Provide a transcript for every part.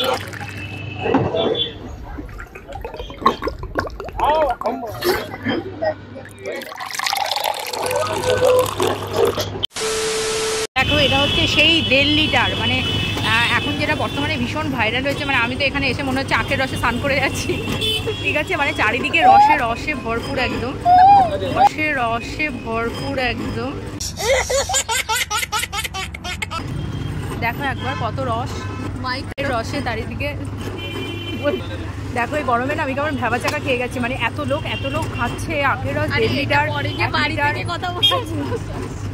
দেখো এটা হচ্ছে সেই 1.5 লিটার, মানে এখন যেটা বর্তমানে ভীষণ ভাইরাল হয়েছে। মানে আমি তো এখানে এসে মনে হচ্ছে আখের রসে স্নান করে যাচ্ছি, ঠিক আছে। মানে চারিদিকে রসে রসে ভরপুর, একদম রসে রসে ভরপুর একদম। দেখো একবার কত রস, মাইকের রসে চারিদিকে। দেখো এই গরমে না আমি কেমন ভেবা চাকা খেয়ে গেছি, মানে এত লোক খাচ্ছে আখের রস 1.5 লিটার।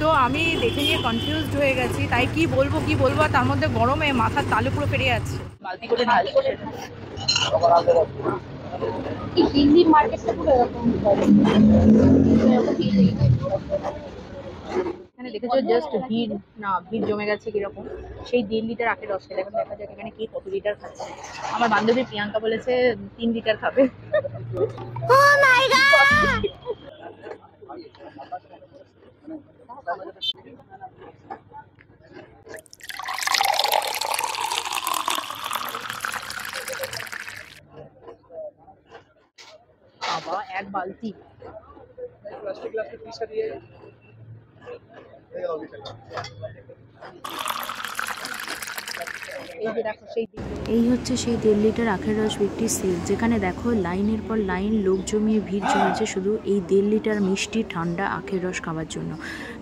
তো আমি দেখে নিয়ে কনফিউজড হয়ে গেছি, তাই কি বলবো আর তার মধ্যে গরমে মাথার তালু পুরো ফেটে যাচ্ছে। বালতি করে ঢালছে। দিল্লির মার্কেটটা পুরো এরকম, এখানে দেখেছো জাস্ট ভিড় জমে গেছে কিরকম। সেই 1.5 লিটার আখের রস খেলে, এখন দেখা যাক এখানে কে কত লিটার খাচ্ছে। আমার বান্ধবী প্রিয়াঙ্কা বলেছে 3 লিটার খাবে। বাবা এক বালতি। এই হচ্ছে সেই 1.5 লিটার আখের রস বিক্রির সেল, যেখানে দেখো লাইনের পর লাইন লোক জমিয়ে ভিড় জমেছে শুধু এই 1.5 লিটার মিষ্টি ঠান্ডা আখের রস খাওয়ার জন্য।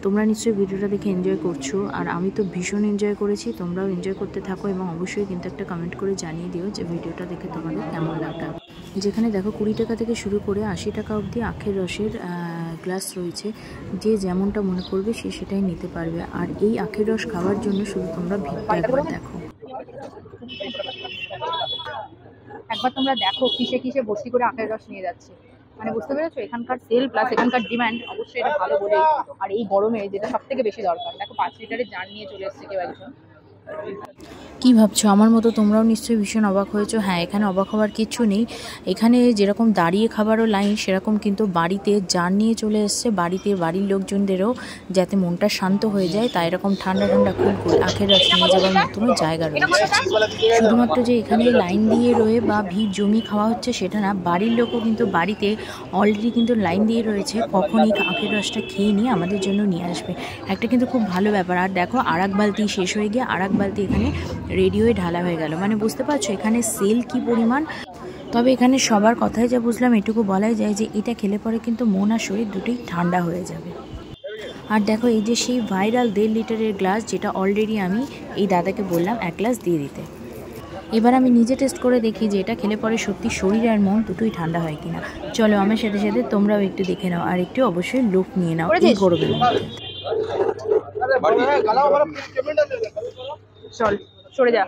তোমরা নিশ্চয়ই ভিডিওটা দেখে এনজয় করছো, আর আমি তো ভীষণ এনজয় করেছি। তোমরাও এনজয় করতে থাকো এবং অবশ্যই কিন্তু একটা কমেন্ট করে জানিয়ে দিও যে ভিডিওটা দেখে তোমাদের কেমন লাগলো। যেখানে দেখো 20 টাকা থেকে শুরু করে 80 টাকা অবধি আখের রসের গ্লাস রয়েছে, যে যেমনটা মনে করবে সে সেটাই নিতে পারবে। আর এই আখের রস খাওয়ার জন্য শুধু তোমরা ভিড়টা একবার দেখো। একবার তোমরা দেখো কিসে কিসে বসি করে আখের রস নিয়ে যাচ্ছে, মানে বুঝতে পেরেছো এখানকার সেল প্লাস এখানকার ডিমান্ড, অবশ্যই এটা ভালো বলে। আর এই গরমে যেটা সব থেকে বেশি দরকার, দেখো 5 লিটারের জার নিয়ে চলে এসছে কেউ একজন। কি ভাবছো আমার মতো তোমরাও নিশ্চয়ই ভীষণ অবাক হয়েছো? হ্যাঁ, এখানে অবাক হওয়ার কিছু নেই। এখানে যেরকম দাঁড়িয়ে খাবারও লাইন, সেরকম কিন্তু বাড়িতে জার নিয়ে চলে এসছে, বাড়িতে বাড়ির লোকজনদেরও যাতে মনটা শান্ত হয়ে যায়, তাই এরকম ঠান্ডা ঠান্ডা কুল আখের রস নিয়ে যাওয়ার মতনও জায়গা রয়েছে। শুধুমাত্র যে এখানে লাইন দিয়ে রয়ে বা ভিড় জমিয়ে খাওয়া হচ্ছে সেটা না, বাড়ির লোকও কিন্তু বাড়িতে অলরেডি কিন্তু লাইন দিয়ে রয়েছে, কখন এই আখের রসটা খেয়ে নিয়ে আমাদের জন্য নিয়ে আসবে। একটা কিন্তু খুব ভালো ব্যাপার। আর দেখো আরেক বালতি শেষ হয়ে গিয়ে আরেক বালতি এখানে রেডি হয়ে ঢালা হয়ে গেল, মানে বুঝতে পারছো এখানে সেল কি পরিমাণ। তবে এখানে সবার কথাই যা বুঝলাম, এটুকু বলাই যায় যে এটা খেলে পরে কিন্তু মন আর শরীর দুটোই ঠান্ডা হয়ে যাবে। আর দেখো এই যে সেই ভাইরাল 1.5 লিটারের গ্লাস, যেটা অলরেডি আমি এই দাদাকে বললাম 1 গ্লাস দিয়ে দিতে। এবার আমি নিজে টেস্ট করে দেখি যে এটা খেলে পরে সত্যি শরীর আর মন দুটোই ঠান্ডা হয় কিনা। চলো আমার সাথে সাথে তোমরাও একটু দেখে নাও, আর একটু অবশ্যই লুক নিয়ে নাও এই গরমের মধ্যে। চল সরে যা,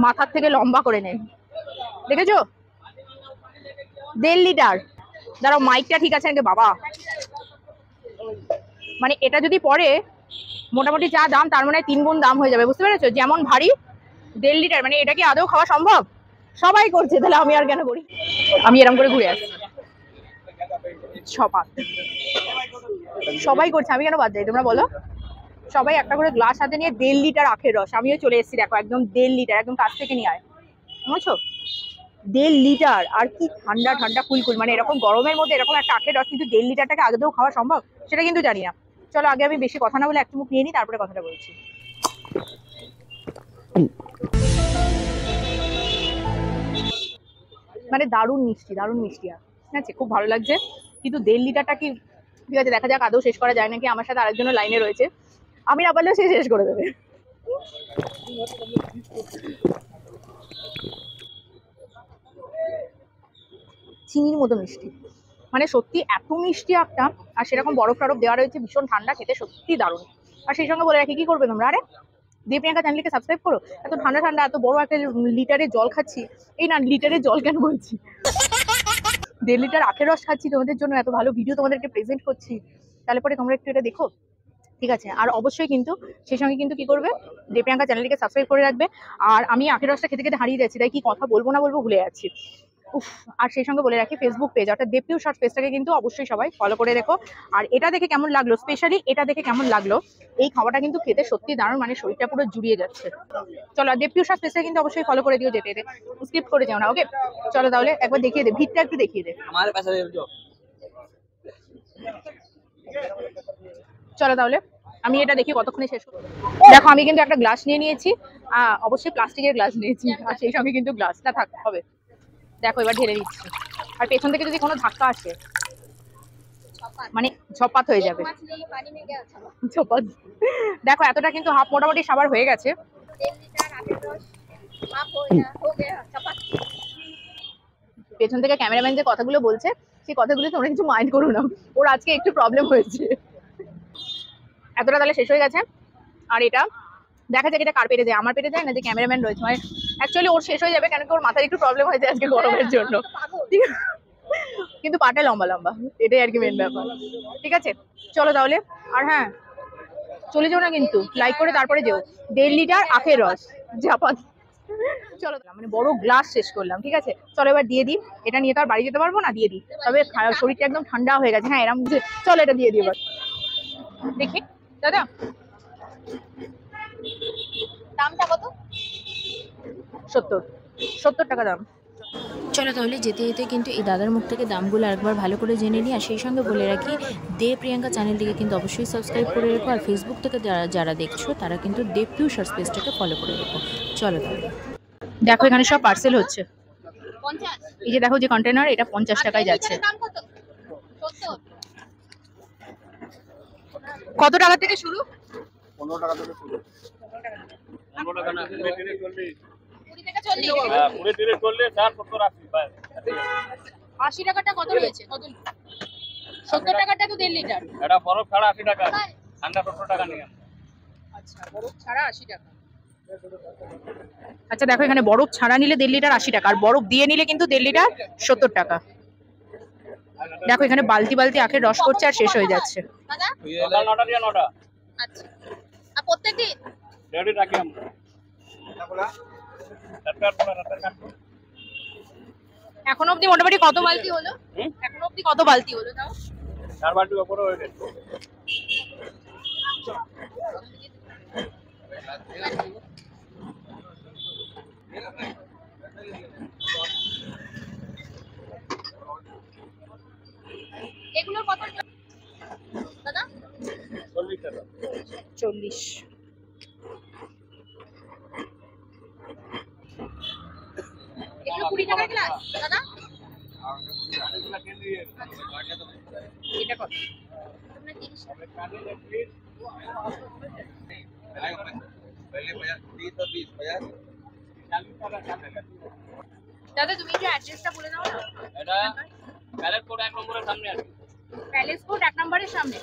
মাথার থেকে লম্বা করে নে। দেখেছো 1.5 লিটার। দাঁড়াও মাইকটা ঠিক আছে নাকি বাবা, মানে এটা যদি পরে মোটামুটি যা দাম তার মানে 3 গুণ দাম হয়ে যাবে, বুঝতে পেরেছো? যেমন ভারী 1.5 লিটার, মানে এটা কি আদৌ খাওয়া সম্ভব? সবাই করছে, তাহলে আমি আর কেন করি? আমি এরকম করে ঘুরে আসি, সবাই করছে, আমি কেন বাদ যাই? তোমরা বলো। সবাই একটা করে গ্লাস হাতে নিয়ে 1.5 লিটার আখের রস, আমিও চলে এসেছি। দেখো একদম 1.5 লিটার, একদম কাছ থেকে নিয়ে আয়, বুঝছো? 1.5 লিটার, আর কি ঠান্ডা ঠান্ডা কুলকুল। মানে এরকম গরমের মধ্যে এরকম একটা আখের রস কিন্তু 1.5 লিটারটাকে আগেও খাওয়া সম্ভব সেটা কিন্তু জানি না। চলো আগে আমি বেশি কথা না বলে এক চুমুক নিয়ে নিই, তারপরে কথাটা বলছি। মানে দারুণ মিষ্টি আর ঠিক আছে, খুব ভালো লাগছে। কিন্তু 1.5 লিটারটা কি ঠিক আছে, দেখা যাক আদৌ শেষ করা যায় নাকি। আমার সাথে আরেকজনের লাইনে রয়েছে, আমি না পারলেও সে শেষ করে দেবে। চিনির মতো মিষ্টি, মানে সত্যি এত মিষ্টি একটা। আর সেরকম বরফ টরফ দেওয়া রয়েছে, ভীষণ ঠান্ডা, খেতে সত্যি দারুণ। আর সেই সঙ্গে বলে রাখি, কি করবে তোমরা? আরে প্রিয়াঙ্কা চ্যানেলকে সাবস্ক্রাইব করো। এত ঠান্ডা ঠান্ডা এত বড় একটা লিটারের জল খাচ্ছি, এই না লিটারের জল কেন বলছি, 1.5 লিটার আখের রস খাচ্ছি তোমাদের জন্য, এত ভালো ভিডিও তোমাদেরকে প্রেজেন্ট করছি, তাহলে পরে তোমরা একটু এটা দেখো, ঠিক আছে? আর অবশ্যই কিন্তু সেই সঙ্গে কিন্তু কি করবে, প্রিয়াঙ্কা চ্যানেলটিকে সাবস্ক্রাইব করে রাখবে। আর আমি আখের রসটা খেতে খেতে হারিয়ে যাচ্ছি, তাই কি কথা বলবো না বলবো ভুলে যাচ্ছি। উফ। আর সেই সঙ্গে বলে রাখি ফেসবুক পেজ অর্থাৎ দেবপিউ শর্ট পেজটাকে কিন্তু অবশ্যই সবাই ফলো করে রেখো। আর এটা দেখে কেমন লাগলো, স্পেশালি এটা দেখে কেমন লাগলো, এই খাবারটা কিন্তু খেতে সত্যি দারুণ, মানে শরীরটা পুরো জুড়িয়ে যাচ্ছে। চলো দেবপিউ শর্ট পেজটা কিন্তু অবশ্যই ফলো করে দিও, যেতে যেতে স্কিপ করে যাও না, ওকে? চলো তাহলে একবার দেখিয়ে দে, ভিড়টা একটু দেখিয়ে দে। চলো তাহলে আমি এটা দেখি কতক্ষণে শেষ করবো। দেখো আমি কিন্তু একটা গ্লাস নিয়ে নিয়েছি, অবশ্যই প্লাস্টিকের গ্লাস নিয়েছি, আর সেই সঙ্গে কিন্তু গ্লাসটা থাকতে হবে। দেখো এবার ঢেলে দিচ্ছি, আর পেছন থেকে যদি কোনো ধাক্কা আসে মানে ঝপাত হয়ে যাবে। ঝপাত। দেখো এতটা কিন্তু হাফ মোটামুটি সাবার হয়ে গেছে। পেছন থেকে ক্যামেরাম্যান যে কথাগুলো বলছে সেই কথাগুলো তোমরা কিছু মাইন্ড করো না, ওর আজকে একটু প্রবলেম হয়েছে। এতটা তাহলে শেষ হয়ে গেছে। আর এটা দেখা যাক এটা কার পেটে যায়, আমার পেটে যায় না যে ক্যামেরাম্যান রয়েছে, মানে অ্যাকচুয়ালি ওর শেষ হয়ে যাবে, কেন কি ওর মাথায় একটু প্রবলেম হয়েছে আজকে গরমের জন্য। ঠিক আছে, কিন্তু পাটা লম্বা লম্বা, এটাই আর কি মেন ব্যাপার। ঠিক আছে চলো তাহলে। আর হ্যাঁ চলে যাও না কিন্তু, লাইক করে তারপরে যেও। 1.5 লিটার আখের রস জাপান। চলো মানে বড় গ্লাস শেষ করলাম, ঠিক আছে চলো এবার দিয়ে দিই। এটা নিয়ে তো আর বাড়ি যেতে পারবো না, দিয়ে দিই, তবে শরীরটা একদম ঠান্ডা হয়ে গেছে। হ্যাঁ এরকম চলো এটা দিয়ে দিই এবার। দেখি দাদা দামটা কত? 70 টাকা দাম। চলো তাহলে যেতে যেতে কিন্তু এই দাদার মুখ থেকে দামগুলো আরেকবার ভালো করে জেনে নিই। আর সেই সঙ্গে বলে রাখি দে প্রিয়াঙ্কা চ্যানেলটিকে কিন্তু অবশ্যই সাবস্ক্রাইব করে রেখো, আর ফেসবুক থেকে যারা দেখছো তারা কিন্তু দেবপিউ শর্টস পেজটাকে ফলো করে রেখো। চলো তাহলে। দেখো এখানে সব পার্সেল হচ্ছে, এই যে দেখো যে কন্টেনার, এটা 50 টাকায় যাচ্ছে। কত টাকা থেকে শুরু? 15 টাকা থেকে শুরু। 15 টাকা না, পুরো ট্রে 40। হ্যাঁ পুরো ট্রে 40, 60, 70, 80 বাস। 80 টাকাটা কত রয়েছে? কত? 70 টাকাটা তো 1.5 লিটার। এটা বরফ ছাড়া 80 টাকা, ঠান্ডা 70 টাকা নিয়ে। আচ্ছা বরফ ছাড়া 80 টাকা। আচ্ছা দেখো এখানে বরফ ছাড়া নিলে 1.5 লিটার 80 টাকা, আর বরফ দিয়ে নিলে কিন্তু 1.5 লিটার 70 টাকা। দেখো এখানে বালতি বালতি আখের রস করছে আর শেষ হয়ে যাচ্ছে। সকাল 9টা দিয়ে 9টা। আচ্ছা আর প্রত্যেকদিন রেডি রাখি আমরা। এখন অবধি মোটামুটি কত বালতি হলো? এখন অবধি কত বালতি হলো তাও? 4 বালতি উপরে হয়ে গেছে। এগুলোর কত দাদা? 40 টাকা। 40। এগুলো 20 টাকার গ্লাস দাদা? এটা কত? তোমরা 30 টাকা। দাদা তুমি যে অ্যাড্রেসটা বলে দাও না। এটা প্যালেস কোড 1 নম্বরের সামনে আছে। প্যালেস কোড 1 নম্বরের সামনে।